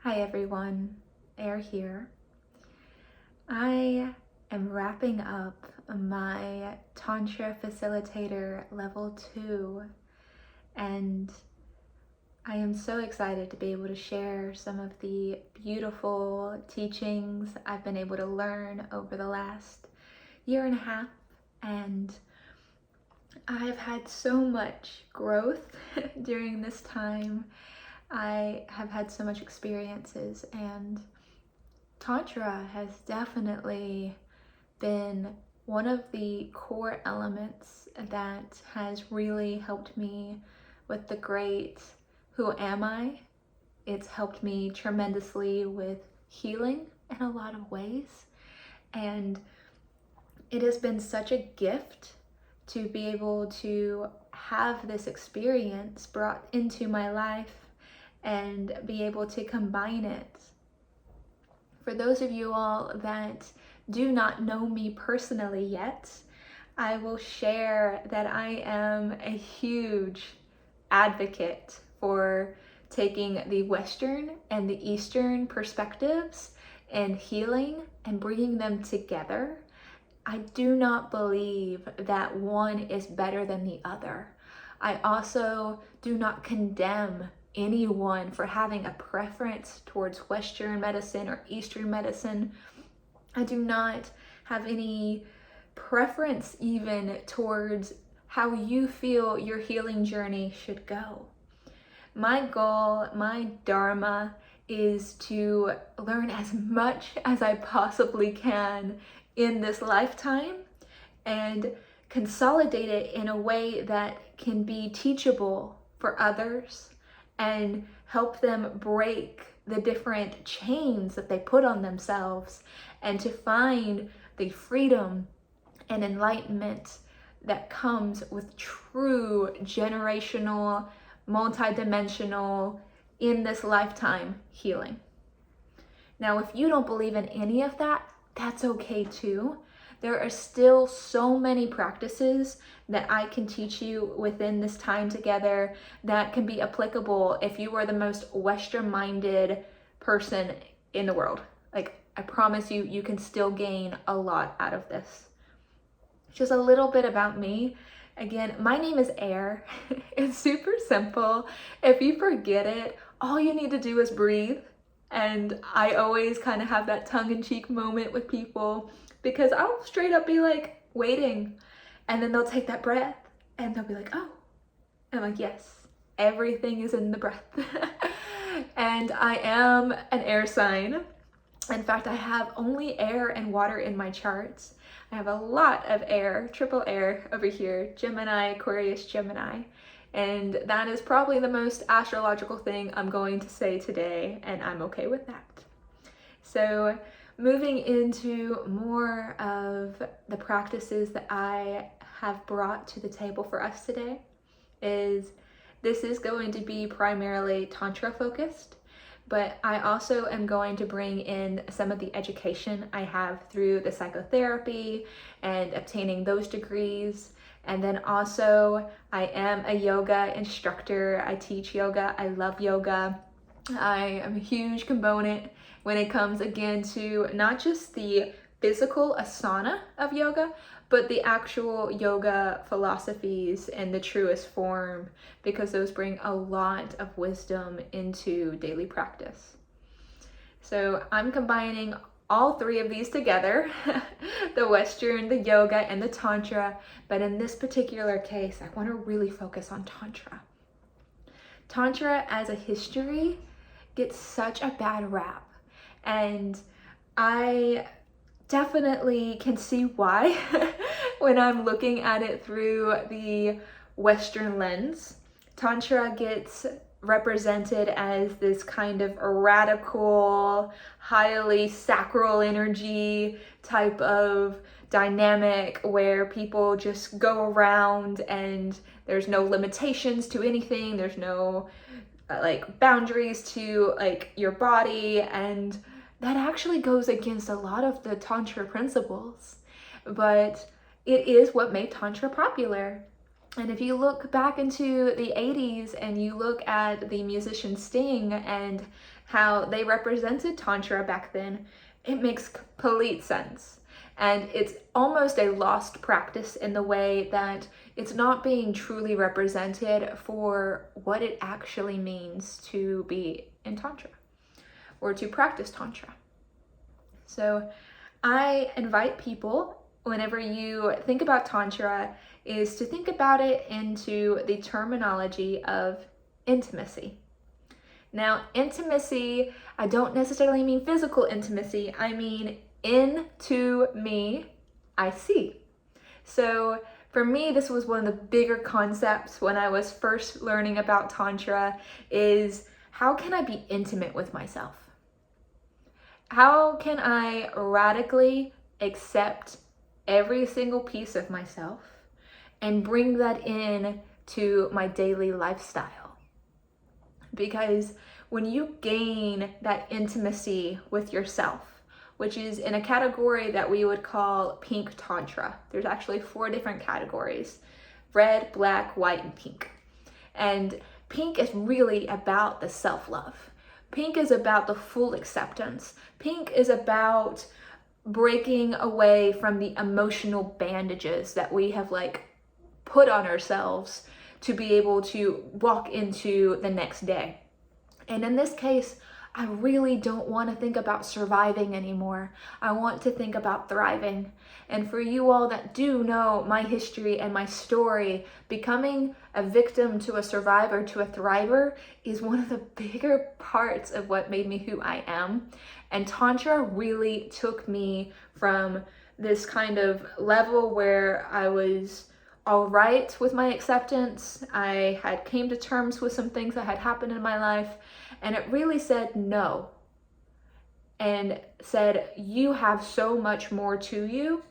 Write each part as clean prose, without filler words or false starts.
Hi everyone, Air here. I am wrapping up my Tantra Facilitator Level 2, and I am so excited to be able to share some of the beautiful teachings I've been able to learn over the last year and a half, and I've had so much growth during this time. I have had so much experiences, and Tantra has definitely been one of the core elements that has really helped me with the great Who Am I? It's helped me tremendously with healing in a lot of ways. And it has been such a gift to be able to have this experience brought into my life and be able to combine it. For those of you all that do not know me personally yet, I will share that I am a huge advocate for taking the Western and the Eastern perspectives and healing and bringing them together. I do not believe that one is better than the other. I also do not condemn anyone for having a preference towards Western medicine or Eastern medicine. I do not have any preference even towards how you feel your healing journey should go. My goal, my dharma, is to learn as much as I possibly can in this lifetime and consolidate it in a way that can be teachable for others and help them break the different chains that they put on themselves and to find the freedom and enlightenment that comes with true generational, multidimensional, in this lifetime healing. Now, if you don't believe in any of that, that's okay too. There are still so many practices that I can teach you within this time together that can be applicable if you are the most Western-minded person in the world. Like, I promise you, you can still gain a lot out of this. Just a little bit about me. Again, my name is Air. It's super simple. If you forget it, all you need to do is breathe. And I always kind of have that tongue-in-cheek moment with people because I'll straight up be like waiting, and then they'll take that breath and they'll be like, oh. I'm like, yes, everything is in the breath. And I am an air sign. In fact, I have only air and water in my charts. I have a lot of air, triple air over here, Gemini, Aquarius, Gemini. And that is probably the most astrological thing I'm going to say today, and I'm okay with that. So moving into more of the practices that I have brought to the table for us today this is going to be primarily Tantra focused, but I also am going to bring in some of the education I have through the psychotherapy and obtaining those degrees. And then also I am a yoga instructor. I teach yoga. I love yoga. I am a huge component when it comes again to not just the physical asana of yoga, but the actual yoga philosophies in the truest form, because those bring a lot of wisdom into daily practice. So I'm combining all three of these together, the Western, the yoga, and the Tantra, but in this particular case, I want to really focus on Tantra. Tantra as a history gets such a bad rap, and I definitely can see why when I'm looking at it through the Western lens. Tantra gets represented as this kind of radical, highly sacral energy type of dynamic where people just go around and there's no limitations to anything. There's no boundaries to your body, and that actually goes against a lot of the Tantra principles, but it is what made Tantra popular. And if you look back into the 80s and you look at the musician Sting and how they represented Tantra back then, it makes complete sense. And it's almost a lost practice in the way that it's not being truly represented for what it actually means to be in Tantra or to practice Tantra. So I invite people, whenever you think about Tantra, is to think about it into the terminology of intimacy. Now, intimacy, I don't necessarily mean physical intimacy. I mean into me, I see. So for me, this was one of the bigger concepts when I was first learning about Tantra, is how can I be intimate with myself? How can I radically accept every single piece of myself and bring that in to my daily lifestyle? Because when you gain that intimacy with yourself, which is in a category that we would call pink Tantra. There's actually 4 different categories: red, black, white, and pink. And pink is really about the self-love. Pink is about the full acceptance. Pink is about breaking away from the emotional bandages that we have put on ourselves to be able to walk into the next day. And in this case, I really don't want to think about surviving anymore. I want to think about thriving. And for you all that do know my history and my story, becoming a victim to a survivor to a thriver is one of the bigger parts of what made me who I am. And Tantra really took me from this kind of level where I was all right with my acceptance. I had came to terms with some things that had happened in my life, and it really said no, and said, you have so much more to you,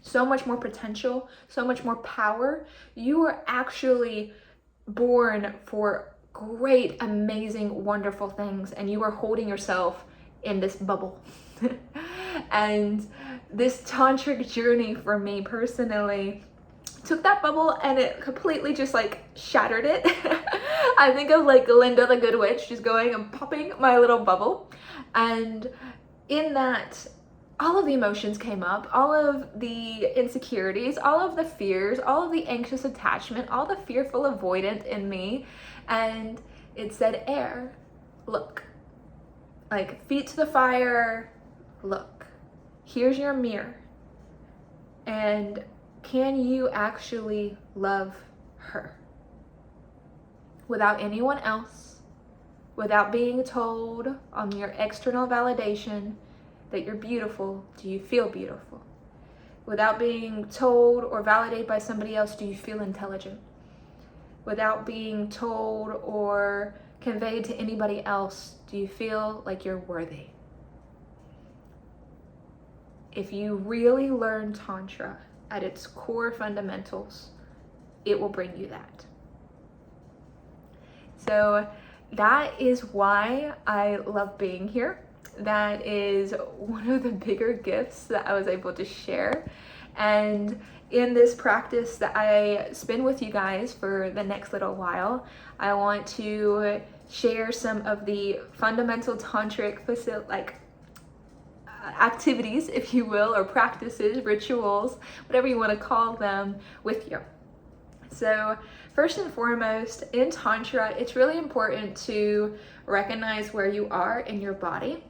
so much more potential, so much more power. You are actually born for great, amazing, wonderful things, and you are holding yourself in this bubble. And this tantric journey for me personally took that bubble and it completely just shattered it. I think of Glinda the Good Witch just going and popping my little bubble. And in that, all of the emotions came up, all of the insecurities, all of the fears, all of the anxious attachment, all the fearful avoidant in me. And it said, air, look. Feet to the fire, look. Here's your mirror. And can you actually love her? Without anyone else, without being told on your external validation that you're beautiful, do you feel beautiful? Without being told or validated by somebody else, do you feel intelligent? Without being told or conveyed to anybody else, do you feel like you're worthy? If you really learn Tantra at its core fundamentals, it will bring you that. So that is why I love being here. That is one of the bigger gifts that I was able to share. And in this practice that I spend with you guys for the next little while, I want to share some of the fundamental tantric activities, if you will, or practices, rituals, whatever you want to call them, with you. So first and foremost, in Tantra, it's really important to recognize where you are in your body.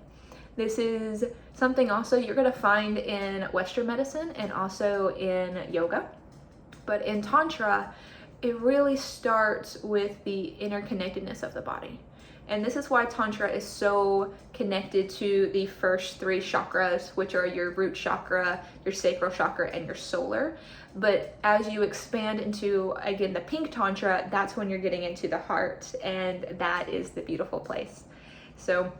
This is something also you're going to find in Western medicine and also in yoga. But in Tantra, it really starts with the interconnectedness of the body. And this is why Tantra is so connected to the first 3 chakras, which are your root chakra, your sacral chakra, and your solar. But as you expand into, again, the pink Tantra, that's when you're getting into the heart, and that is the beautiful place. So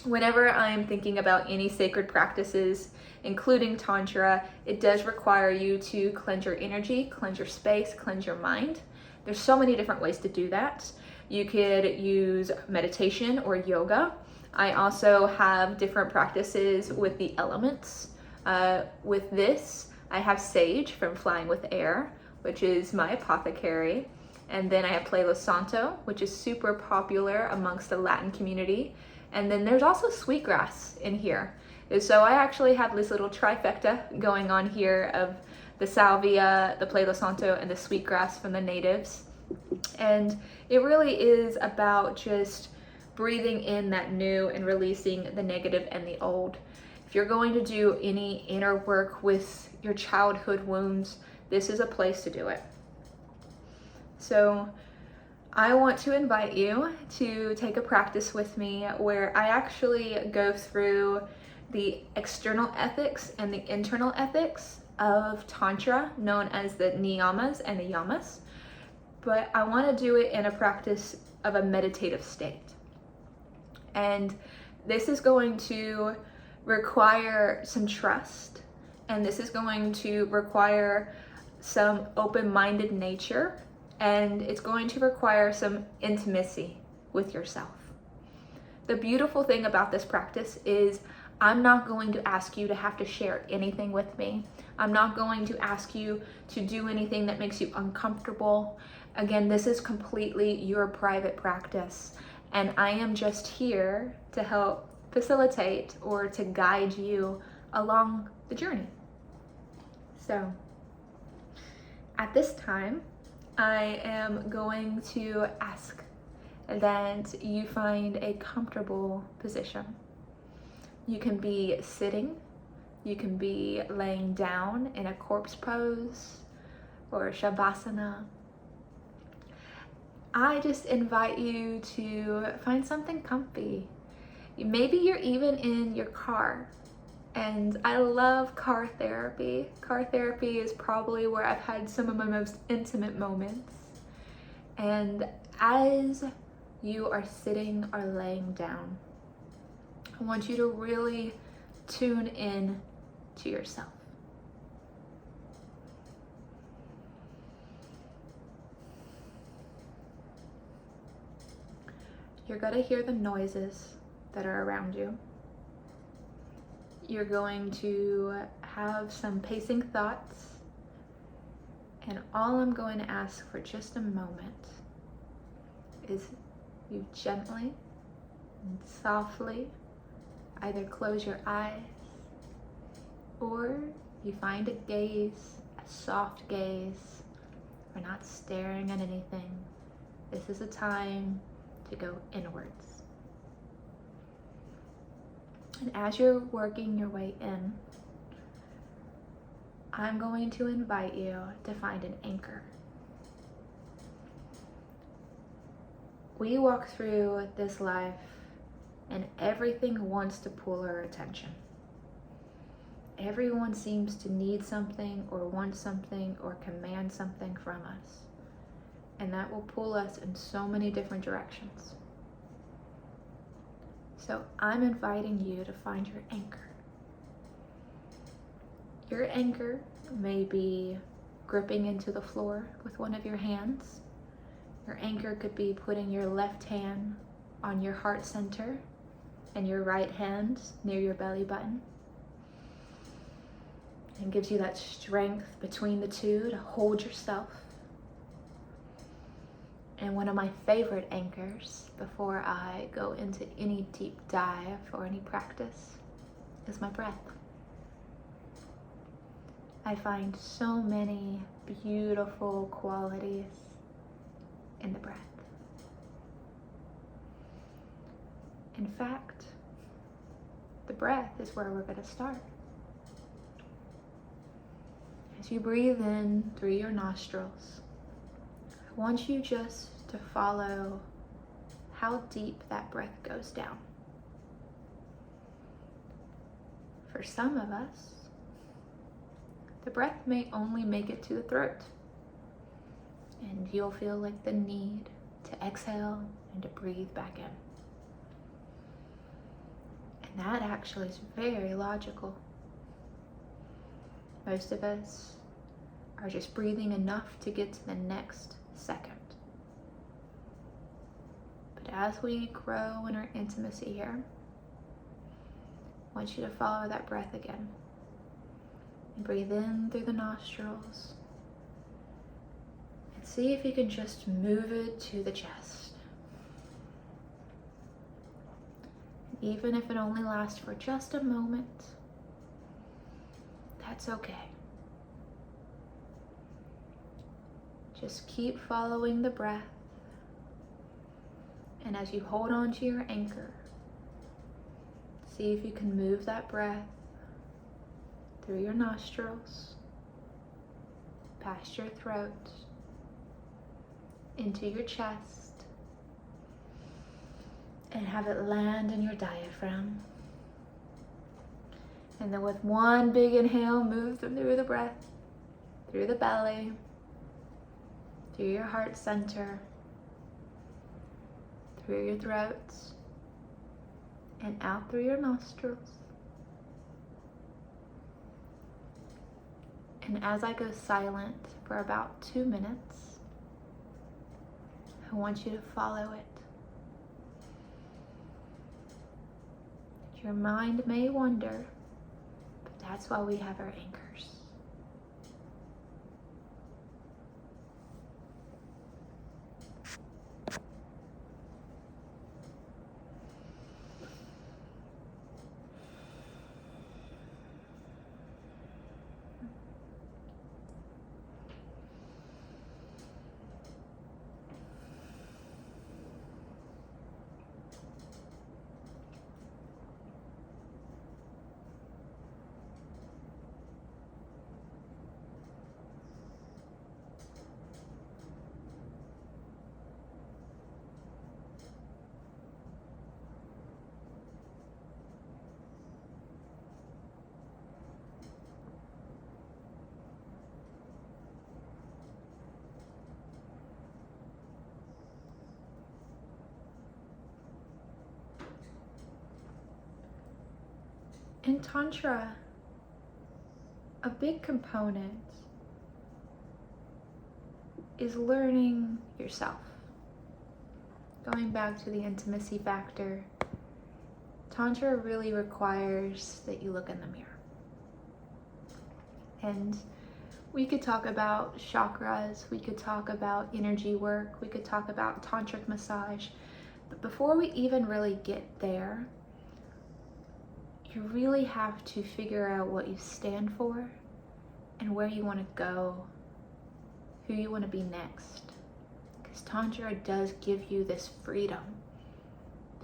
whenever I'm thinking about any sacred practices, including Tantra, it does require you to cleanse your energy, cleanse your space, cleanse your mind. There's so many different ways to do that. You could use meditation or yoga. I also have different practices with the elements. With this, I have sage from Flying with Air, which is my apothecary. And then I have Palo Santo, which is super popular amongst the Latin community. And then there's also sweetgrass in here. So I actually have this little trifecta going on here of the salvia, the Palo Santo, and the sweetgrass from the natives. And it really is about just breathing in that new and releasing the negative and the old. If you're going to do any inner work with your childhood wounds, this is a place to do it. So I want to invite you to take a practice with me where I actually go through the external ethics and the internal ethics of Tantra, known as the Niyamas and the Yamas. But I want to do it in a practice of a meditative state. And this is going to require some trust, and this is going to require some open-minded nature, and it's going to require some intimacy with yourself. The beautiful thing about this practice is I'm not going to ask you to have to share anything with me. I'm not going to ask you to do anything that makes you uncomfortable. Again, this is completely your private practice, and I am just here to help facilitate or to guide you along the journey. So, at this time, I am going to ask that you find a comfortable position. You can be sitting, you can be laying down in a corpse pose or shavasana. I just invite you to find something comfy. Maybe you're even in your car. And I love car therapy. Car therapy is probably where I've had some of my most intimate moments. And as you are sitting or laying down, I want you to really tune in to yourself. You're going to hear the noises that are around you. You're going to have some pacing thoughts, and all I'm going to ask for just a moment is you gently and softly either close your eyes or you find a gaze, a soft gaze. We're not staring at anything. This is a time to go inwards. And as you're working your way in, I'm going to invite you to find an anchor. We walk through this life and everything wants to pull our attention. Everyone seems to need something or want something or command something from us. And that will pull us in so many different directions. So I'm inviting you to find your anchor. Your anchor may be gripping into the floor with one of your hands. Your anchor could be putting your left hand on your heart center and your right hand near your belly button. And gives you that strength between the two to hold yourself. And one of my favorite anchors before I go into any deep dive or any practice is my breath. I find so many beautiful qualities in the breath. In fact, the breath is where we're going to start. As you breathe in through your nostrils, I want you just to follow how deep that breath goes down. For some of us, the breath may only make it to the throat, and you'll feel like the need to exhale and to breathe back in. And that actually is very logical. Most of us are just breathing enough to get to the next second. But as we grow in our intimacy here, I want you to follow that breath again. And breathe in through the nostrils. And see if you can just move it to the chest. Even if it only lasts for just a moment, that's okay. Just keep following the breath. And as you hold on to your anchor, see if you can move that breath through your nostrils, past your throat, into your chest, and have it land in your diaphragm. And then with one big inhale, move through the breath, through the belly, through your heart center, through your throat, and out through your nostrils. And as I go silent for about 2 minutes, I want you to follow it. Your mind may wander, but that's why we have our anchors. In Tantra, a big component is learning yourself. Going back to the intimacy factor, Tantra really requires that you look in the mirror. And we could talk about chakras, we could talk about energy work, we could talk about tantric massage, but before we even really get there, you really have to figure out what you stand for and where you want to go, who you want to be next. Because Tantra does give you this freedom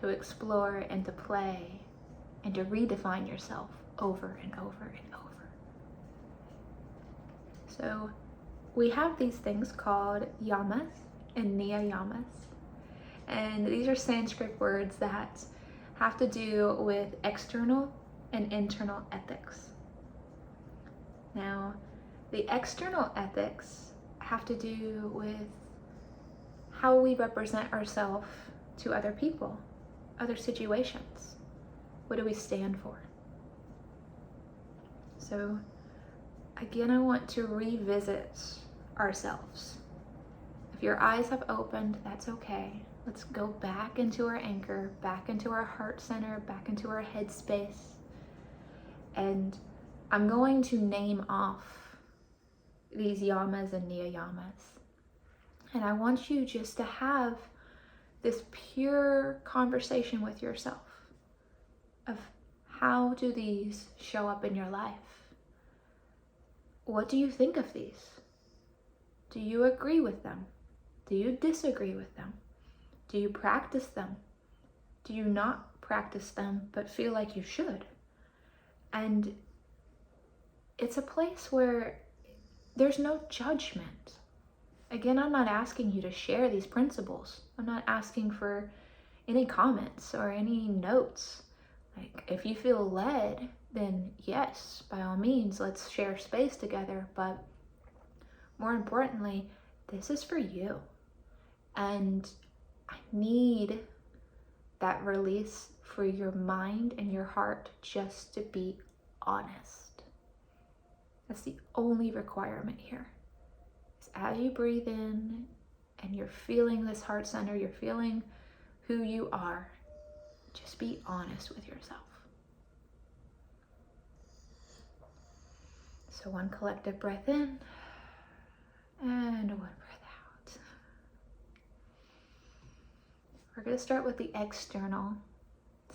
to explore and to play and to redefine yourself over and over and over. So we have these things called Yamas and Niyamas. And these are Sanskrit words that have to do with external and internal ethics. Now, the external ethics have to do with how we represent ourselves to other people, other situations. What do we stand for? So, again, I want to revisit ourselves. If your eyes have opened, that's okay. Let's go back into our anchor, back into our heart center, back into our head space. And I'm going to name off these yamas and niyamas. And I want you just to have this pure conversation with yourself of how do these show up in your life? What do you think of these? Do you agree with them? Do you disagree with them? Do you practice them? Do you not practice them but feel like you should? And it's a place where there's no judgment. Again, I'm not asking you to share these principles. I'm not asking for any comments or any notes. Like, if you feel led, then yes, by all means, let's share space together. But more importantly, this is for you. And I need that release for your mind and your heart just to be honest. That's the only requirement here. Is as you breathe in and you're feeling this heart center, you're feeling who you are, just be honest with yourself. So one collective breath in and one breath out. We're going to start with the external.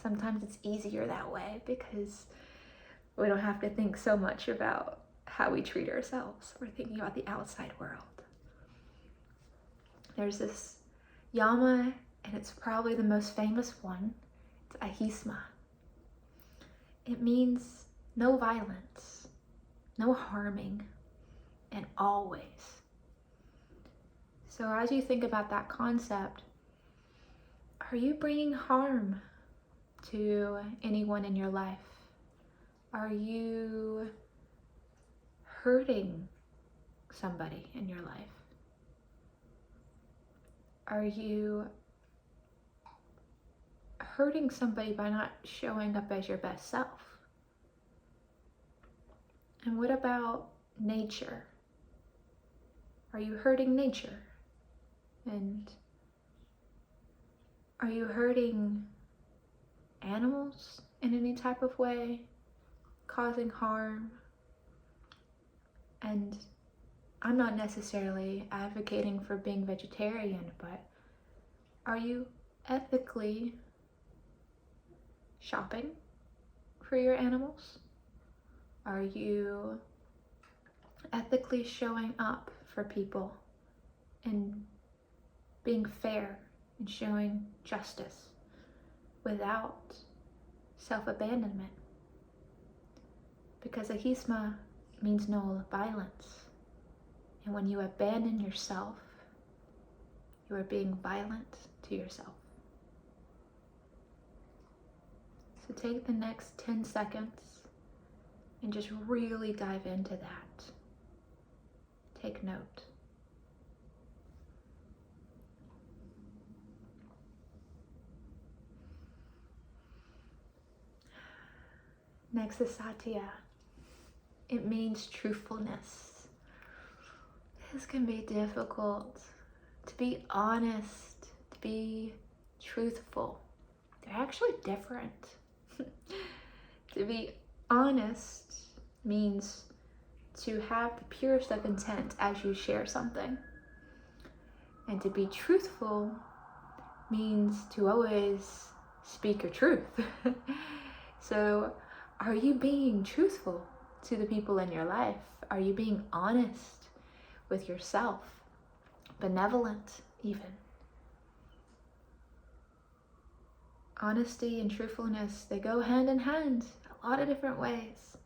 Sometimes it's easier that way because we don't have to think so much about how we treat ourselves. We're thinking about the outside world. There's this Yama, and it's probably the most famous one. It's ahisma. It means no violence, no harming, and always. So as you think about that concept, are you bringing harm to anyone in your life? Are you hurting somebody in your life? Are you hurting somebody by not showing up as your best self? And what about nature? Are you hurting nature? And are you hurting animals in any type of way, causing harm? And I'm not necessarily advocating for being vegetarian, but are you ethically shopping for your animals? Are you ethically showing up for people and being fair and showing justice without self-abandonment? Because ahisma means no violence. And when you abandon yourself, you are being violent to yourself. So take the next 10 seconds and just really dive into that. Take note. Next is satya. It means truthfulness. This can be difficult. To be honest, to be truthful. They're actually different. To be honest means to have the purest of intent as you share something. And to be truthful means to always speak your truth. So, are you being truthful to the people in your life? Are you being honest with yourself? Benevolent, even. Honesty and truthfulness, they go hand in hand a lot of different ways.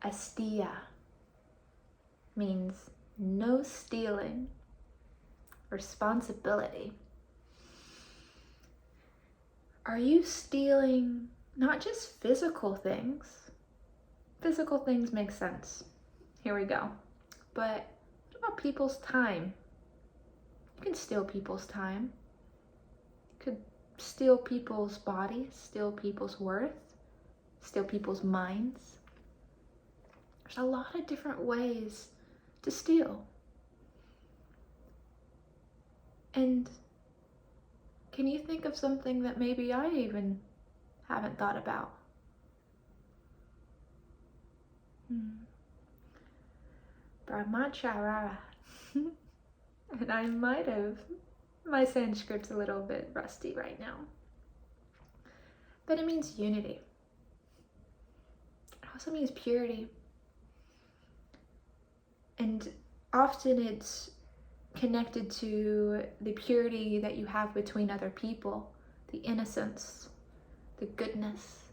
Asteya means no stealing, responsibility. Are you stealing not just physical things? Physical things make sense. Here we go. But what about people's time? You can steal people's time. You could steal people's bodies, steal people's worth, steal people's minds. There's a lot of different ways to steal. And can you think of something that maybe I even haven't thought about? Brahmacharya. And I might have, my Sanskrit's a little bit rusty right now. But it means unity. It also means purity. And often it's connected to the purity that you have between other people, the innocence, the goodness,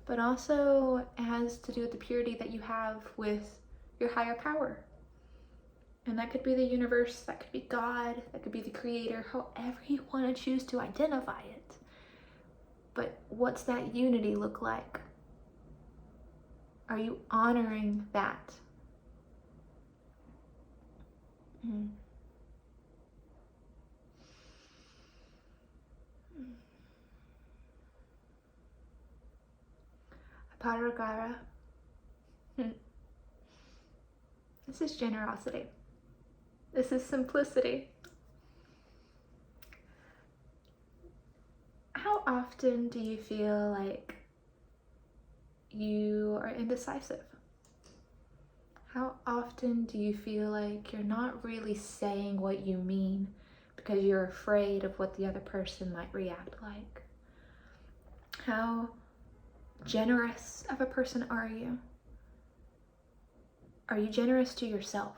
but also it has to do with the purity that you have with your higher power. And that could be the universe, that could be God, that could be the creator, however you want to choose to identify it. But what's that unity look like? Are you honoring that? Paragara. This is generosity. This is simplicity. How often do you feel like you are indecisive? How often do you feel like you're not really saying what you mean because you're afraid of what the other person might react like? How generous of a person are you? Are you generous to yourself?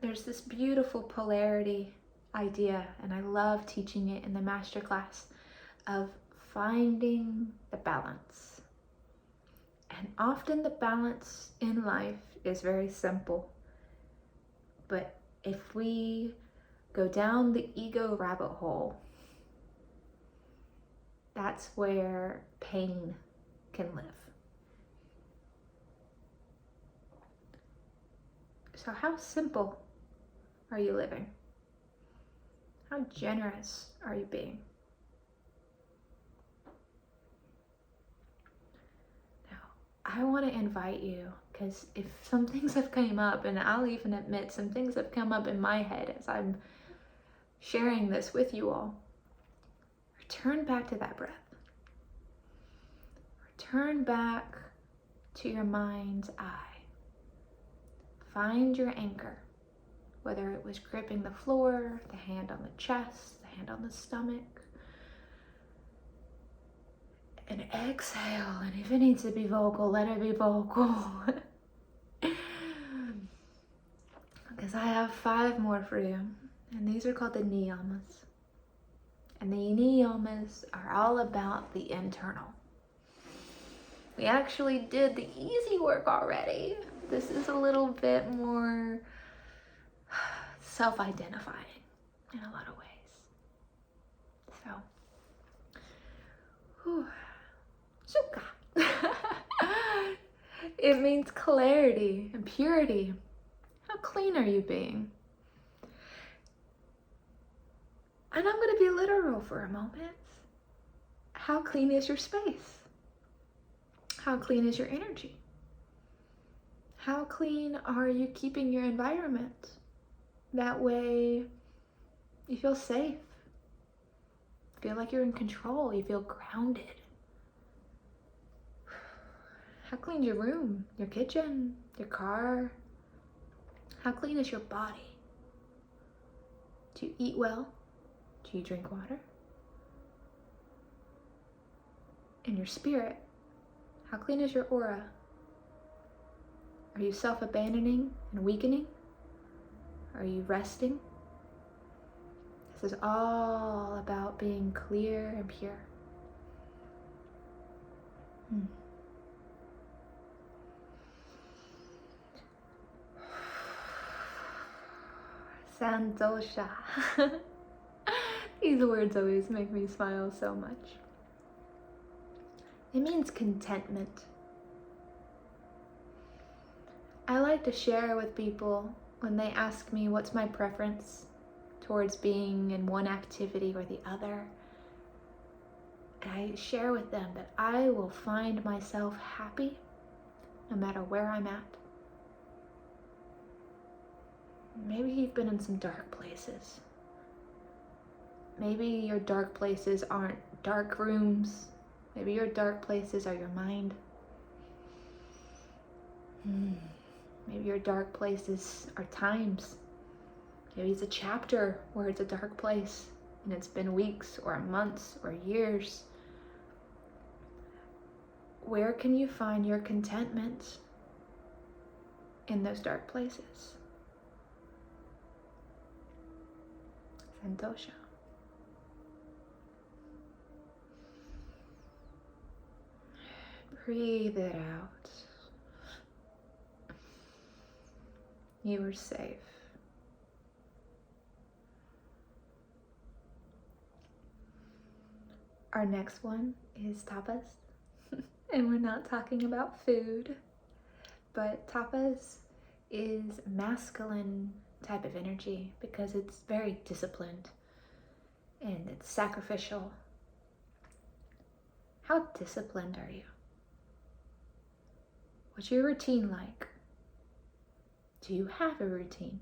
There's this beautiful polarity idea, and I love teaching it in the masterclass, of finding the balance. And often the balance in life is very simple. But if we go down the ego rabbit hole, that's where pain can live. So how simple are you living? How generous are you being? Now, I want to invite you, because if some things have come up, and I'll even admit some things have come up in my head as I'm sharing this with you all, return back to that breath. Return back to your mind's eye. Find your anchor, whether it was gripping the floor, the hand on the chest, the hand on the stomach. And exhale, and if it needs to be vocal, let it be vocal. Because I have 5 more for you, and these are called the Niyamas. And the Niyamas are all about the internal. We actually did the easy work already. This is a little bit more self-identifying in a lot of ways. So, Sukha. It means clarity and purity. How clean are you being? And I'm going to be literal for a moment. How clean is your space? How clean is your energy? How clean are you keeping your environment? That way you feel safe. Feel like you're in control. You feel grounded. How clean is your room, your kitchen, your car? How clean is your body? Do you eat well? Do you drink water? And your spirit, how clean is your aura? Are you self-abandoning and weakening? Are you resting? This is all about being clear and pure. Santosha. These words always make me smile so much. It means contentment. I like to share with people when they ask me what's my preference towards being in one activity or the other. I share with them that I will find myself happy no matter where I'm at. Maybe you've been in some dark places. Maybe your dark places aren't dark rooms. Maybe your dark places are your mind. Maybe your dark places are times. Maybe it's a chapter where it's a dark place and it's been weeks or months or years. Where can you find your contentment in those dark places? Santosha. Breathe it out. You are safe. Our next one is tapas. And we're not talking about food, but tapas is masculine type of energy because it's very disciplined and it's sacrificial. How disciplined are you? What's your routine like? Do you have a routine?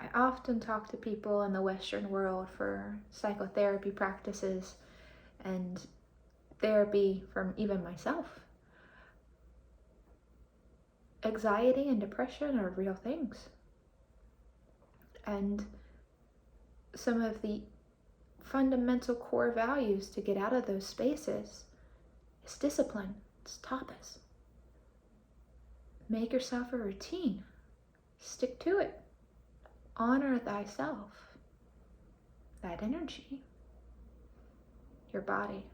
I often talk to people in the Western world for psychotherapy practices and therapy from even myself, anxiety and depression are real things. And some of the fundamental core values to get out of those spaces is discipline. It's tapas. Make yourself a routine. Stick to it. Honor thyself. That energy. Your body.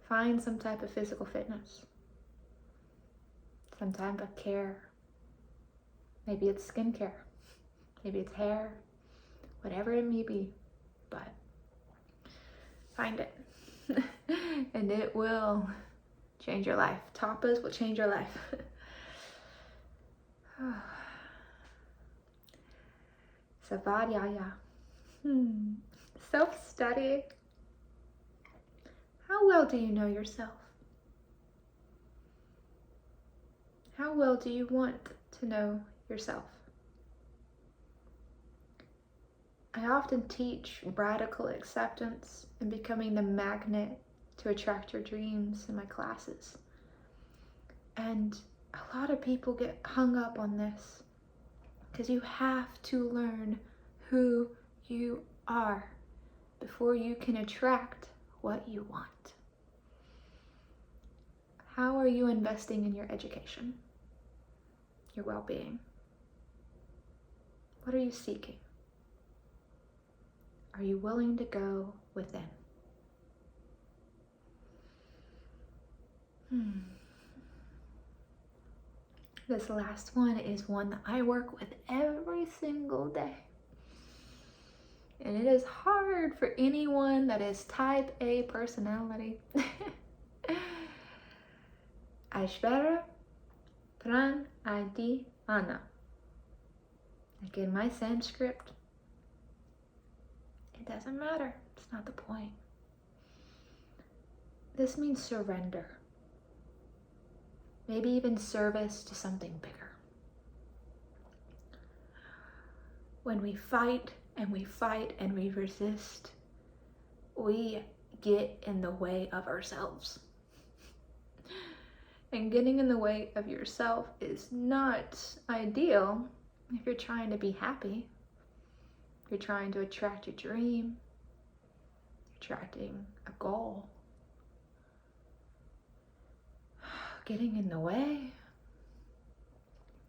Find some type of physical fitness. Some type of care. Maybe it's skincare. Maybe it's hair. Whatever it may be. But find it. And it will change your life. Tapas will change your life. Savadhyaya. Self-study. How well do you know yourself? How well do you want to know yourself? I often teach radical acceptance and becoming the magnet to attract your dreams in my classes. And a lot of people get hung up on this because you have to learn who you are before you can attract what you want. How are you investing in your education, your well-being? What are you seeking? Are you willing to go within? This last one is one that I work with every single day. And it is hard for anyone that is type A personality. Aishvara Pran Adi Ana. Again, my Sanskrit, it doesn't matter. It's not the point. This means surrender. Maybe even service to something bigger. When we fight and we fight and we resist, we get in the way of ourselves. And getting in the way of yourself is not ideal if you're trying to be happy. If you're trying to attract your dream, attracting a goal. Getting in the way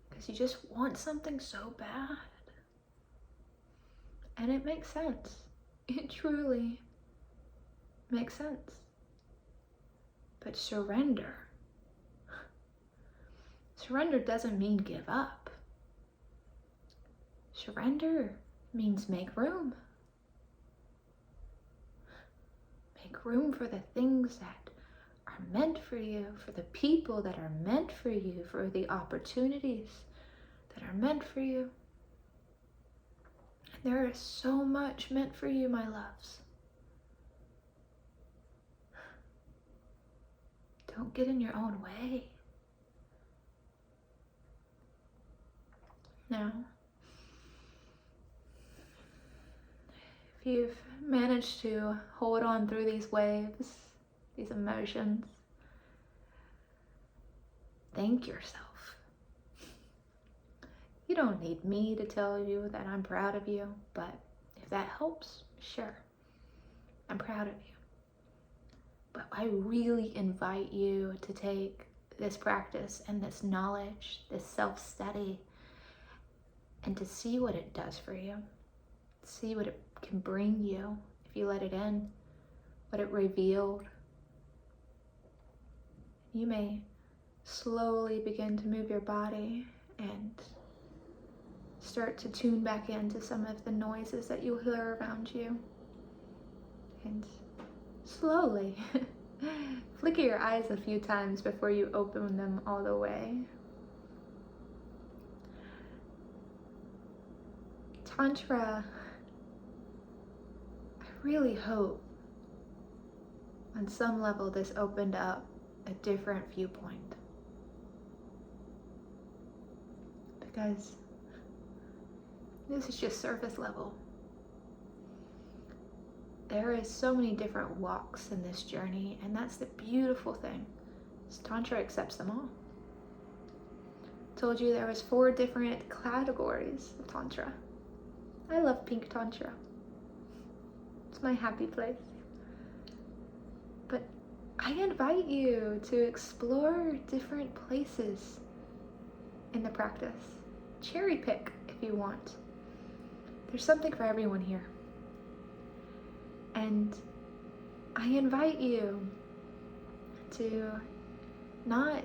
because you just want something so bad. And it makes sense. It truly makes sense. But surrender. Surrender doesn't mean give up. Surrender means make room. Make room for the things that are meant for you, for the people that are meant for you, for the opportunities that are meant for you. And there is so much meant for you, my loves. Don't get in your own way. Now, if you've managed to hold on through these waves, these emotions, thank yourself. You don't need me to tell you that I'm proud of you, but if that helps, sure, I'm proud of you. But I really invite you to take this practice and this knowledge, this self-study, and to see what it does for you. See what it can bring you if you let it in, what it revealed. You may slowly begin to move your body and start to tune back into some of the noises that you hear around you. And slowly flicker your eyes a few times before you open them all the way. Tantra, I really hope on some level this opened up a different viewpoint. Because this is just surface level. There is so many different walks in this journey, and that's the beautiful thing. Tantra accepts them all. told you there was 4 different categories of Tantra. I love pink Tantra. It's my happy place. But I invite you to explore different places in the practice. Cherry pick if you want. There's something for everyone here. And I invite you to not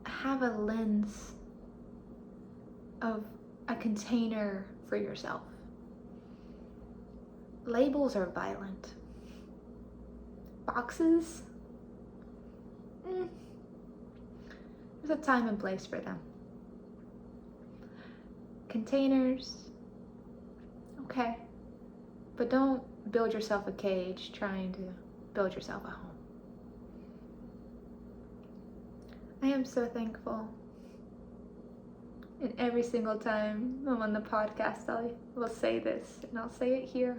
have a lens of a container for yourself. Labels are violent. Boxes? There's a time and place for them. Containers? Okay. But don't build yourself a cage trying to build yourself a home. I am so thankful. And every single time I'm on the podcast, I will say this, and I'll say it here.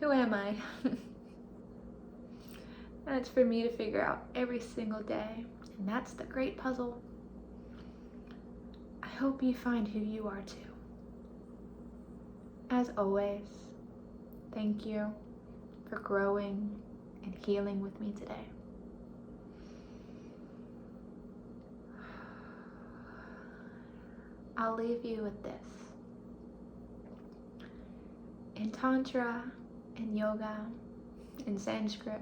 Who am I? That's for me to figure out every single day, and that's the great puzzle. I hope you find who you are too. As always, thank you for growing and healing with me today. I'll leave you with this. In Tantra, in yoga, in Sanskrit,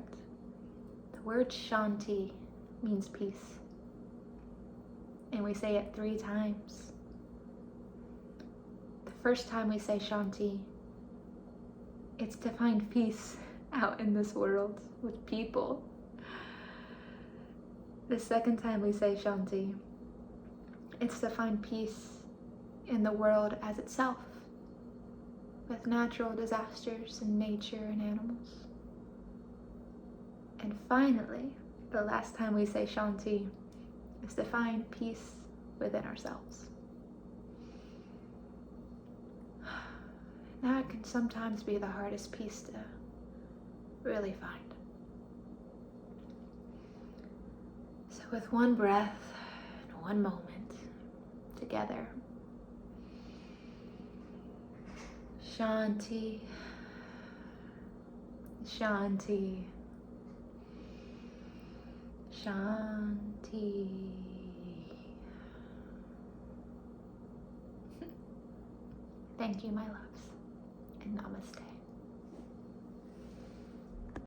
the word Shanti means peace. And we say it 3 times. The first time we say Shanti, it's to find peace out in this world with people. The second time we say Shanti, it's to find peace in the world as itself, with natural disasters and nature and animals. And finally, the last time we say Shanti is to find peace within ourselves. That can sometimes be the hardest piece to really find. So with one breath and one moment together, Shanti, Shanti, Shanti. Thank you, my loves, and namaste.